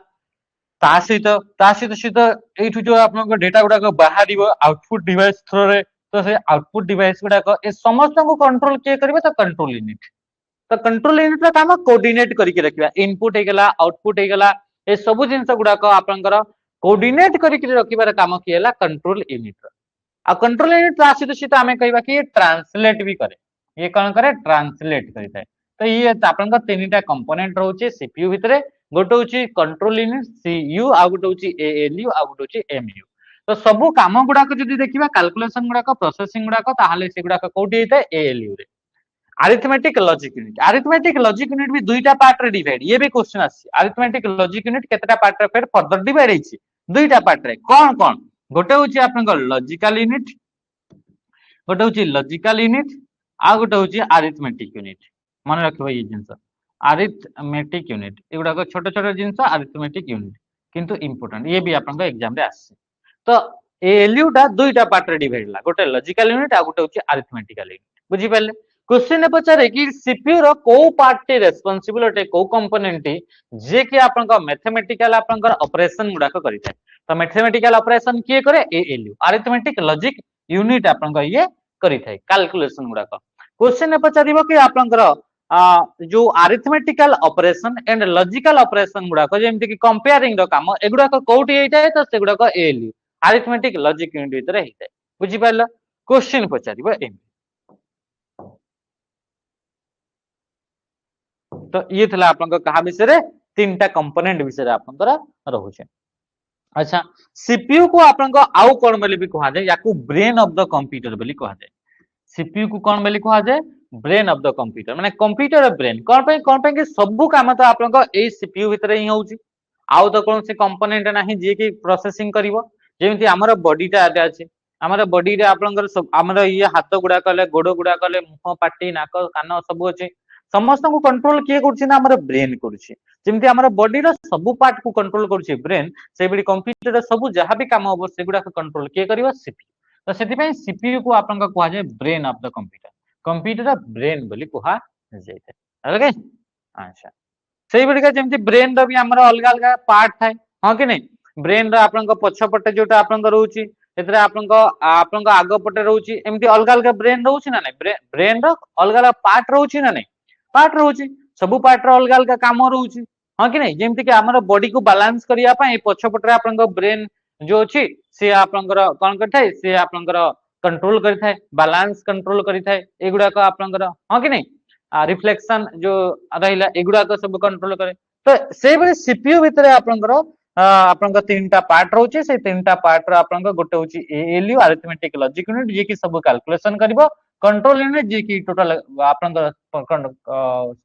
A: ता सहित एठु जो आपन डेटा गुडा को बाहरिबो आउटपुट डिवाइस थ्रू रे तो से आउटपुट डिवाइस गुडा को ए समस्त को कंट्रोल के करबे तो कंट्रोल यूनिट रो काम कोऑर्डिनेट करी रखिबा इनपुट हे गेला आउटपुट हे गेला ए सब जिंस गुडा को आपनकर कोऑर्डिनेट करी रखिबार काम कियला कंट्रोल यूनिट रो आ कंट्रोल यूनिट सहित आमे कहबा कि ट्रांसलेट भी करे ये कोन करे ट्रांसलेट करिताय तो ये आपन तीनटा कंपोनेंट रहउची सीपीयू भितरे गोटे होची कंट्रोल यूनिट सीयू आ गोटे होची एएलयू आ गोटे होची एमयू तो सब काम गुडा को जदी देखिबा कैलकुलेशन गुडा को प्रोसेसिंग गुडा को ताहाले से गुडा को कोठी हेते एएलयू रे अरिथमेटिक लॉजिक यूनिट भी दुईटा पार्ट रे डिवाइड ये भी क्वेश्चन आसी अरिथमेटिक लॉजिक यूनिट केतेटा पार्ट रे फिर फर्दर डिवाइड हेची दुईटा पार्ट रे कोन कोन गोटे होची आपन लॉजिकल यूनिट गोटे होची लॉजिकल यूनिट आ गोटे होची अरिथमेटिक यूनिट मन रखिबो ये जिंस अरिथमेटिक यूनिट एगुडा को छोट छोट जिंस अरिथमेटिक यूनिट किंतु इंपोर्टेंट ये भी आपन एग्जाम रे आसे तो एएलयू टा दुईटा पार्ट रे डिवाइड ला गोटे लॉजिकल यूनिट आ गोटे होची अरिथमेटिकल यूनिट बुझि पाले क्वेश्चन पचारे कि सीपीयू रो को पार्ट टी रेस्पोंसिबल अटे को कंपोनेंट टी जे कि आपन मैथमेटिकल आपन ऑपरेशन गुडा को करिता तो मैथमेटिकल ऑपरेशन किए करे एएलयू अरिथमेटिक लॉजिक यूनिट आपन ये करिथाय कैलकुलेशन गुडा को क्वेश्चन पचारिबो कि आपन जो arithmetical operation and logical operation गुडा को जेमति कि कंपेयरिंग रो काम एगुडा को कोठी हेइताय तो सेगुडा को एएलयू अरिथमेटिक लॉजिक यूनिट भीतर हेइताय बुझि पाइलो क्वेश्चन पचारिबो एम तो ये थला आपन कहा विषय रे तीनटा कंपोनेंट विषय रे आपन रहू छे अच्छा सीपीयू को आपन आउ कोन बोली भी कहा जाय याकू ब्रेन ऑफ द कंप्यूटर बोली कहा जाय सीपीयू को कोन बोली कहा जाय ब्रेन ऑफ द कंप्यूटर माने कंप्यूटर ब्रेन कोन पे कि सब काम तो आपन ए सीपीयू भीतर ही होउची आउ तो कोन से कंपोनेंट नाही जे कि प्रोसेसिंग करिवो जेमिति हमर बॉडीटा आते अछि हमर बॉडी रे आपन हमर ये हाथ गुडा कले गोड़ गुडा कले मुख पाटी नाक कान सब अछि समस्त को कंट्रोल किए करछि ना हमर ब्रेन करछि जेमिति हमर बॉडी रो सब पार्ट को कंट्रोल करछि ब्रेन से बिडी कंप्यूटर रे सब जहां भी काम होबो सेगुडा को कंट्रोल किए करिवो सीपीयू तो सेति पय सीपीयू को आपन को कहा जाय brain of the computer brain बोली कहा जाय ओके अच्छा सेही बिडी का जेमिति ब्रेन रो भी हमर अलग अलग पार्ट थाय हां कि नहीं ब्रेन रो आपन को पछ पटे जोटा आपन को रहउची एतरे आपन को आगो पटे रहउची एमिति अलग अलग ब्रेन रहउची ना नहीं ब्रेन रो अलग अलग पार्ट रहउची ना नहीं पार्ट रहउची सब पार्ट रो अलग अलग काम रहउची हां कि नहीं जेमिति कि हमर बॉडी को बैलेंस करिया पय पछ पटे आपन को ब्रेन जो अच्छी सी आपनकर कौन करथाय सी आपनकर कंट्रोल करिथाय बैलेंस कंट्रोल करिथाय एगुडा को आपनकर हां कि नहीं रिफ्लेक्शन जो रहिला एगुडा को सब कंट्रोल करे तो से बे सीपीयू भितरे आपनकर आपनकर तीनटा पार्ट रहउची से तीनटा पार्ट रो आपनकर गोटे होची एएलयू अरिथमेटिक लॉजिक यूनिट जे कि सब कैलकुलेशन करिवो कंट्रोल यूनिट जे कि टोटल आपनकर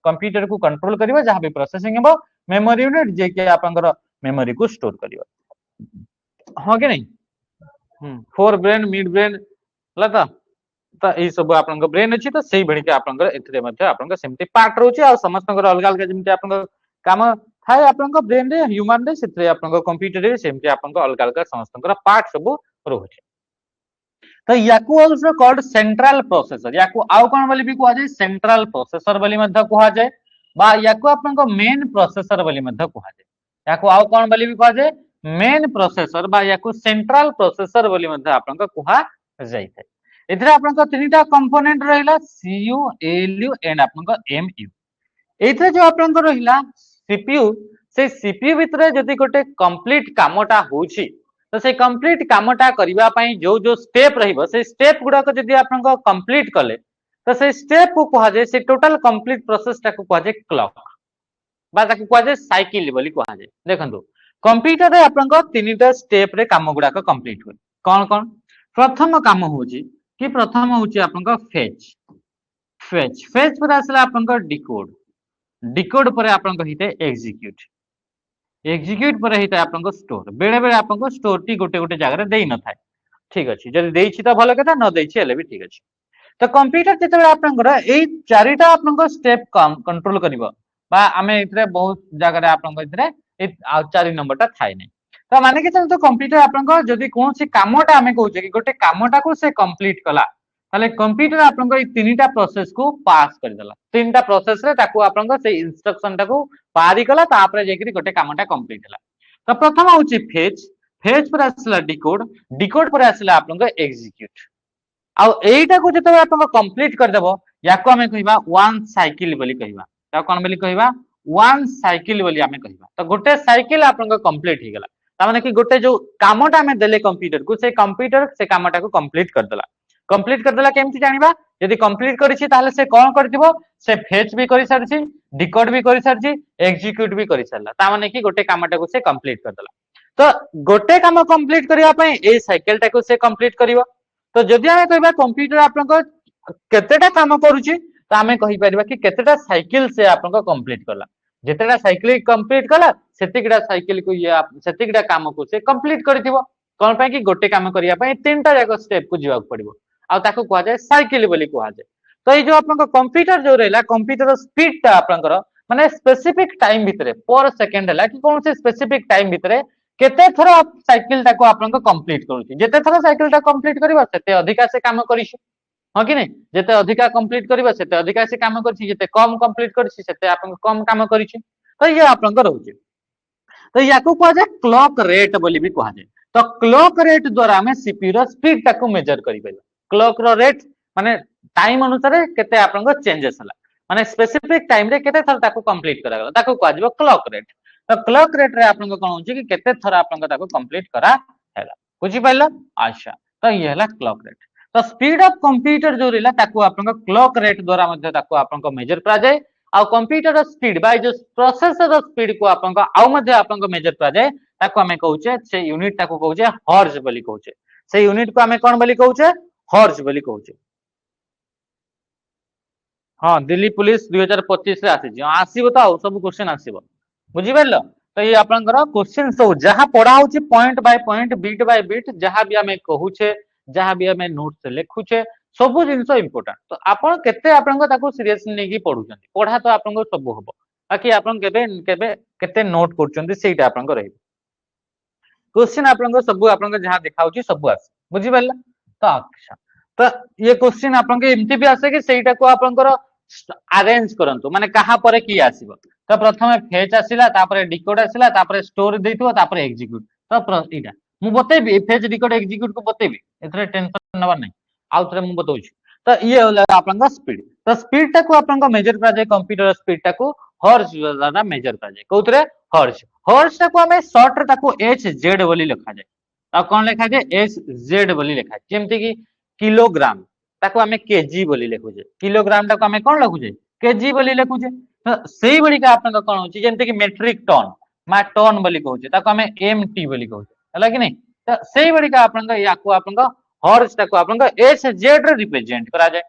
A: कंप्यूटर को कंट्रोल करिवो जहां भी प्रोसेसिंग हेबो मेमोरी यूनिट जे कि आपनकर मेमोरी को स्टोर करिवो हां कि नहीं फोर ब्रेन मिड ब्रेन लता तो यही सब आपन ब्रेन अच्छी तो से भड़ी आपन सेमती पार्ट रोचे आ समस्त अलग अलग जमी आप काम थाए आपन ब्रेन रे ह्यूमन रे से आपन कंप्यूटर रे सेमती आपन अलग अलग समस्त पार्ट सब रोचे तो याकू आल्सो कॉल्ड सेंट्रल प्रोसेसर याकू आउ कोन बोली भी कुआ जाय सेंट्रल प्रोसेसर बोली मध्य कुआ जाय बा याकू आपन मेन प्रोसेसर बोली मध्य कुआ जाय याकू आउ कोन बोली भी कुआ जाय मेन प्रोसेसर बा याकू सेंट्रल प्रोसेसर बोली मध्य आपन कुआ जाय थाय एथरे आपन तीनटा कंपोनेंट रहिला सीयू एलयू एंड आपन एमयू एथरे जो आपन रहिला सीपीयू से सीपीयू भितरे जदी गोटे कंप्लीट कामटा होउची तो से कंप्लीट कामटा करिवा पई जो जो स्टेप रहिबो से स्टेप गुडा को जदी आपन कंप्लीट कले तो से स्टेप को कहा जाय से टोटल कंप्लीट प्रोसेस टा को कहा जाय क्लॉक बा ताको कहा जाय साइकिल बोली कहा जाय देखंतु कंप्यूटर रे आपन तीनटा स्टेप रे काम गुडा को कंप्लीट होय कोन कोन प्रथम काम होची कि प्रथम होची आपन फेच फेच फेच पर आसला आपन डिकोड डिकोड पर आपन हिते एग्जीक्यूट एग्जीक्यूट पर हिते आपन स्टोर बेले बेले आपन स्टोर टी गोटे गोटे जगह रे देई न थाय ठीक अछि जदी देइछि त भलो कथा न देइछि हेले भी ठीक अछि तो कंप्यूटर जते बेले आपन एई चारिटा आपन स्टेप कंट्रोल करिवो बा आमे इतरे बहुत जगह रे आपन इतरे ए 4 नंबर ता थाय नै तो माने कि तो कंप्यूटर आपन जदी कोनसी कामटा आमे कहूचे कि गोटे कामटा को से कंप्लीट कला ताले कंप्यूटर आपन ए तीनटा प्रोसेस को पास कर देला तीनटा प्रोसेस रे ताको आपन से इंस्ट्रक्शन टाको पारी कला तापरे जेकरी गोटे कामटा कंप्लीट हला तो प्रथम होची फेच फेच पर आसला डिकोड डिकोड पर आसला आपन एग्जीक्यूट आ एटा को जते आपन कंप्लीट कर देबो याको हमें कहिबा वन साइकिल बोली कहिबा ता कोन बोली कहिबा वन साइकिल बोली हमें कहिबा तो गोटे साइकिल आपन कंप्लीट ही गेला ता माने कि गोटे जो कामटा हमें देले कंप्यूटर को से कंप्यूटर से कामटा को कंप्लीट कर देला केमति जानिबा यदि कंप्लीट करिछि ताले से कोन करथिबो से फेच भी करि सारछि डिकोड भी करि सारछि एग्जीक्यूट भी करि सारला ता माने कि गोटे कामटा को से कंप्लीट कर देला तो गोटे काम कंप्लीट करिया पई ए साइकिल टा को से कंप्लीट करिवो तो जदि हमें कहबा कंप्यूटर आपन केतेटा काम करूछि तो हमें कहि परिबा कि केतेटा साइकिल से आपन कंप्लीट करला जेतेटा साइकिल कंप्लीट कला सेतिकटा साइकिल को ये सेतिकटा काम को से कंप्लीट करथिबो कोन पई कि गोटे काम करिया पई तीनटा जाक स्टेप को जिवा पड़िबो आ ताको कहा जाय साइकिल बोली कहा जाय तो ये जो आपन कंप्यूटर जो रहला कंप्यूटर स्पीड ता आपन माने स्पेसिफिक टाइम भितरे पर सेकंड हला कि कोन से स्पेसिफिक टाइम भितरे केते थरा साइकिल टा को आपन कंप्लीट करूची जेते थरा साइकिल टा कंप्लीट करबा सेते अधिका से काम करिसु हां कि नै जेते अधिका कंप्लीट करबा सेते अधिका से काम करछि जेते कम कंप्लीट करछि सेते आपन कम काम करिछि तो ये आपन रहउची तो याको कहा जाय क्लॉक रेट बोली भी कहा जाय तो क्लॉक रेट द्वारा हमें सीपीयू रो स्पीड टा को मेजर करि परिबा क्लॉक रो रेट माने टाइम अनुसार केते आपन चेंजेस हला माने स्पेसिफिक टाइम रे केते थरा ताको कंप्लीट करा गला ताको कहा जिवो क्लॉक रेट तो क्लॉक रेट रे आपन कोन होची कि केते थरा आपन ताको कंप्लीट करा हैला बुझि पाइला अच्छा तो ये हला क्लॉक रेट तो स्पीड ऑफ कंप्यूटर जो रिला ताको आपन क्लॉक रेट द्वारा मध्ये ताको आपन मेजर करा जाय आ कंप्यूटर स्पीड बाय जो प्रोसेसर स्पीड को आपन आउ मध्ये आपन मेजर करा जाय ताको हमें कहउचे से यूनिट ताको कहउचे हर्ट्ज बोली कहउचे से यूनिट को हमें कोन बोली कहउचे हर्ट्ज बोली कहउचे हां दिल्ली पुलिस 2025 रे आसी आसीबो तो सब क्वेश्चन आसीबो बुझि परलो तो ये आपनकर क्वेश्चन सब जहां पढ़ा होची point by point bit by bit जहां भी हमें कहूचे जहां भी हमें नोट से लिखुचे सब जिंस इंपोर्टेंट तो आपन केते आपन ताको सीरियसली नेकी पढुचंती पढ़ा तो आपन सब हबो बाकी आपन केबे केबे केते नोट करचंती सेटा आपन रही क्वेश्चन आपन सब आपन जहां दिखाउची सब आस बुझि परला तो अच्छा तो ये क्वेश्चन आपन के एमती भी आसे कि सेटा को आपन अरेंज करंतु माने कहा पर की आसीबो तो प्रथमे फेच आसिला तापरे डिकोड आसिला तापरे स्टोर देइथो तापरे एग्जीक्यूट तो इटा मु बतेबी फेच डिकोड एग्जीक्यूट को बतेबी एथरे टेंशन नबा नै आउथरे मु बतौछि तो ये होला आपन का स्पीड तो स्पीड टा को आपन का मेजर करा जाय कंप्यूटर स्पीड टा को हर्ट्ज द्वारा मेजर करा जाय कोथरे हर्ट्ज हर्ट्ज टा को हमें शॉर्ट रे ता को एच जेड बोली लिखा जाय आ कौन लिखा जाए एस जेड बोली लिखा जेमती कि किलोग्राम ताको आमे केजी बोली लिखुजे किलोग्राम ताको आमे कौन लिखुजे केजी बोली लिखुजे तो सेही बड़ी का आपन कौन होची जेमती कि मेट्रिक टन मा टन बोली कहउचे ताको आमे एमटी बोली कहउचे हला कि नहीं तो सेही बड़ी का आपन याको आपन हॉर्स ताको आपन एस जेड रे रिप्रेजेंट करा जाए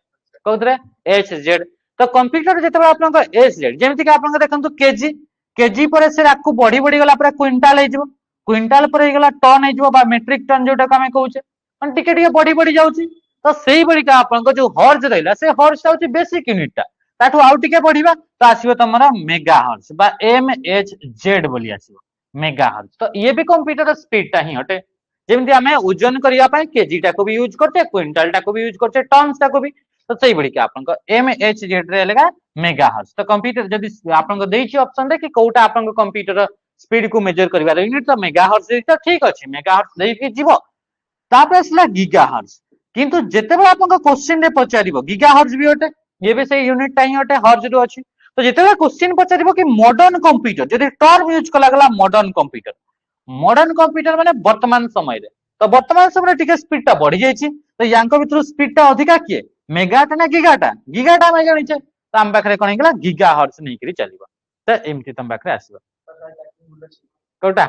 A: कोथरे एच जेड तो कंप्यूटर जेते आपन एच जेड जेमती कि आपन देखंतु केजी केजी पर से आपको बढ़ी बढ़ी गला पूरा क्विंटाल हे जिवो क्विंटाल पर गला टन हे जिवो बा मेट्रिक टन जोटा हमें कहउचे मन टिके टिके बढ़ी बढ़ी जाउची तो सेही बड़ी का आपन जो हॉर्स रहला से हॉर्स होची बेसिक यूनिट टा ताठू आउ टिके बढ़ीबा तो आसीबो तमरा मेगा हर्ट्ज बा एम एच जेड बोली आसीबो मेगा हर्ट्ज तो ये भी कंप्यूटर स्पीड टा ही हटे जेमती हमें ओजन करिया पाए केजी टा को भी यूज करते क्विंटल टा को भी यूज करते टन्स टा को भी तो सही बड़ी के आपन एम एच जेड रे लगा मेगाहर्ट्ज तो कंप्यूटर जदी आपन को देइछि ऑप्शन रे कि कोटा आपन कंप्यूटर स्पीड को मेजर करिवार यूनिट तो मेगाहर्ट्ज देइ तो ठीक अछि मेगाहर्ट्ज देइ कि जीवो तापर असला गीगाहर्ट्ज किंतु जेतेबेला आपन क्वेश्चन रे पचारिबो गीगाहर्ट्ज भी होते ये भी सही यूनिट टाइम होते हर्ट्ज रो अछि तो जेतेबेला क्वेश्चन पचारिबो कि मॉडर्न कंप्यूटर जदी टर्म यूज कला गला मॉडर्न कंप्यूटर माने वर्तमान समय रे तो वर्तमान समय टिके स्पीड टा बढ़ी जाइछि तो यांको भितरु स्पीड टा अधिका किए मेगाटा ना गीगाटा में जानिछे तो हम पाखरे कोन गेला गीगाहर्ट्ज नै करी चलिबो तो एमती तम पाखरे आसीबो कोटा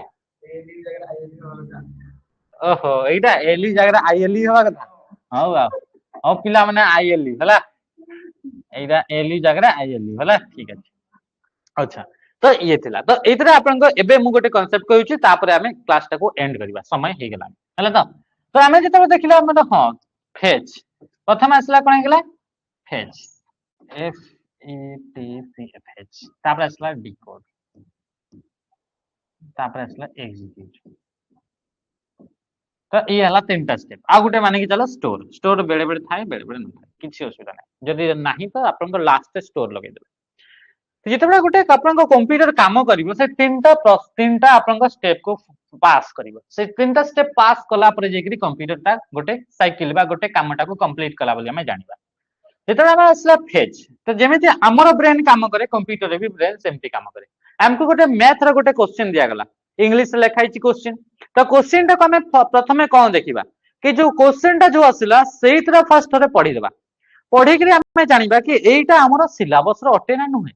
A: ओहो एटा एली जगरा आईएलई होवा कथा हां बा ओ पिला माने आईएलई हला एटा एली जगरा आईएलई हला ठीक अछि अच्छा तो ये थिला तो एतरे आपन को एबे मु गोटे कांसेप्ट कहउछि तापर हमें क्लास टा को एंड करबा समय हे गेला हला तो हमें जते देखिला हम हां फेच प्रथम आसला कोन गेला fetch F A T C F H तापर आसला डिकोड तापर आसला एग्जीक्यूट तो ये हला तीनटा स्टेप आ गुटे माने कि चलो स्टोर स्टोर बेले बेले थाए बेले बेले न थाए किछि असुविधा नै जदी नाही तो आपन को लास्ट स्टोर लगे देबे तो जेतेबेला गुटे आपन को कंप्यूटर काम करिवो से तीनटा आपन को स्टेप को पास करिवो से तीनटा स्टेप पास कला पर जेकरी कंप्यूटर ता गुटे साइकिल बा गुटे कामटा को कंप्लीट कला बोली हमें जानिबा जेतेबेला हम असला फेज तो जेमिति हमर ब्रेन काम करे कंप्यूटर रे भी ब्रेन सेमती काम करे हमको गुटे मैथ रे गुटे क्वेश्चन दिया गला इंग्लिश लिखाई छि क्वेश्चन तो क्वेश्चन टा हमें प्रथमे कोन देखिबा कि जो क्वेश्चन टा जो आसिला सेइतरा फर्स्ट रे पढी देबा पढी करी हमें जानिबा कि एइटा हमर सिलेबस रो अटे ना नुहे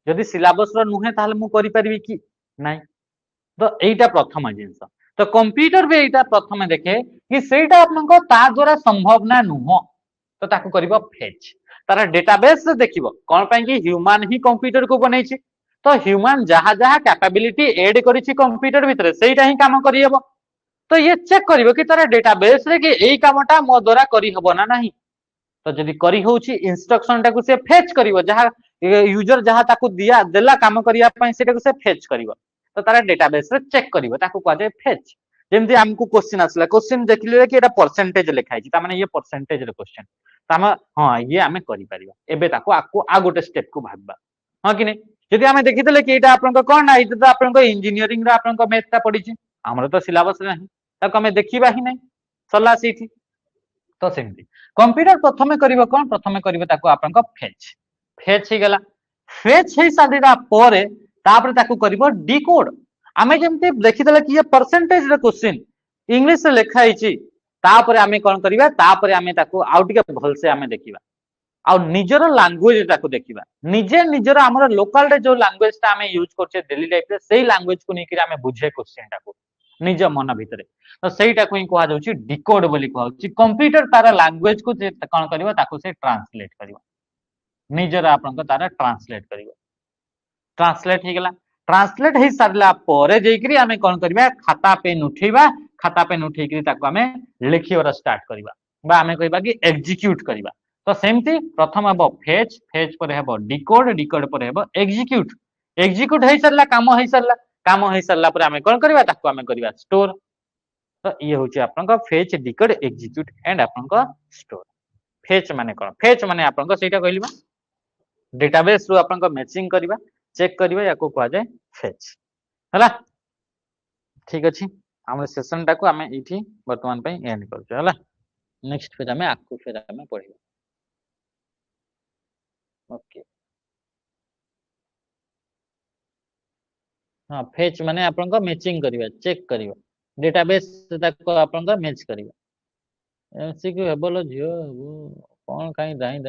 A: जदि सिलेबस रो नुहे ताले मु करि परिबी कि नै तो एइटा प्रथम जिंस तो कंप्यूटर भी एइटा प्रथमे देखे कि सेइटा आपन को ता द्वारा संभव ना नुहो तो ताको करिवो फेच तारा डेटाबेस से देखिवो कोन पय कि ह्यूमन ही कंप्यूटर को बनै छि तो ह्यूमन जहा जहा कैपेबिलिटी ऐड करि छि कंप्यूटर भितरे सेइटा ही काम करि हेबो तो ये चेक करिवो कि तारा डेटाबेस रे कि एई कामटा मो द्वारा करि हबो ना नाही तो जदि करि होउछि इंस्ट्रक्शन टा को से फेच करिवो जहा यूजर जहा ताको दिया देला काम करिया पय सेटा को से फेच करिवो तो तारा डेटाबेस रे चेक करिवो ताको कहै छै फेच जेमति हमको क्वेश्चन आसला क्वेश्चन देखिले कि एटा परसेंटेज लिखाइ छि ता माने ये परसेंटेज रे क्वेश्चन ताम हां ये हमें करि परिबा एबे ताको आको आ गोटे स्टेप को भागबा हां कि नै जदि हमें देखितले कि एटा आपन को कोन ना एटा तो आपन को इंजीनियरिंग रा आपन को मैथ ता पढि छि हमर तो सिलेबस नाही ताको हमें देखिबा ही नै सला सीठी तो सेमती कंप्यूटर प्रथमे करिवो कोन प्रथमे करिवो ताको आपन को फेच फेच ही गला फेच हे सादिरा परे तापर ताको करिवो डिकोड आमे जेमते देखितले कि ये परसेंटेज रे क्वेश्चन इंग्लिश रे लिखाइ छि तापर आमे कोन करिवा तापर आमे ताको आउ टिके भल से आमे देखिबा आ निजर लैंग्वेज ताको देखिबा निजे निजर हमर लोकल रे जो लैंग्वेज ता आमे यूज करछे डेली लाइफ रे सेही लैंग्वेज को नेकि आमे बुझे क्वेश्चन ताको निज मन भितरे तो सेहीटा को ही कहा जाउछि डिकोड बोली कहउछि कंप्यूटर तारा लैंग्वेज को जे कोन करिवो ताको से ट्रांसलेट करिवो निजर आपन को तारा ट्रांसलेट करिवो ट्रांसलेट ही गेला ट्रांसलेट हे सरला परे जेकरी हमें कोन करबा खाता पेन उठेबा खाता पेन उठे करी ताको हमें लिखियोर स्टार्ट करबा बा हमें कहबा कि एग्जीक्यूट करबा तो सेमती प्रथम हबो फेच फेच पर हबो डिकोड डिकोड पर हबो एग्जीक्यूट एग्जीक्यूट हे सरला काम हे सरला पर हमें कोन करबा ताको हमें करबा स्टोर तो ये होची आपन को फेच डिकोड एग्जीक्यूट एंड आपन को स्टोर फेच माने कोन फेच माने आपन को सेटा कहलिबा डेटाबेस रो आपन को मैचिंग करबा चेक करबा याको कहा जाय फेच हला ठीक अछि हमर सेशन टा को हमें इठी वर्तमान पय एंड करछ हला नेक्स्ट फिर हमें आकु फिर हमें पढिबा ओके हां फेच माने आपन को मैचिंग करबा चेक करबा डेटाबेस ତାକୁ ଆପଣଙ୍କ ମ୍ୟାଚ୍ କରିବ। ଏମସିକ୍ୟୁ ହେବ ଲୋ ଝିଅ, କଣ କାଇଁ ଧାଇଁ ଧାଇଁ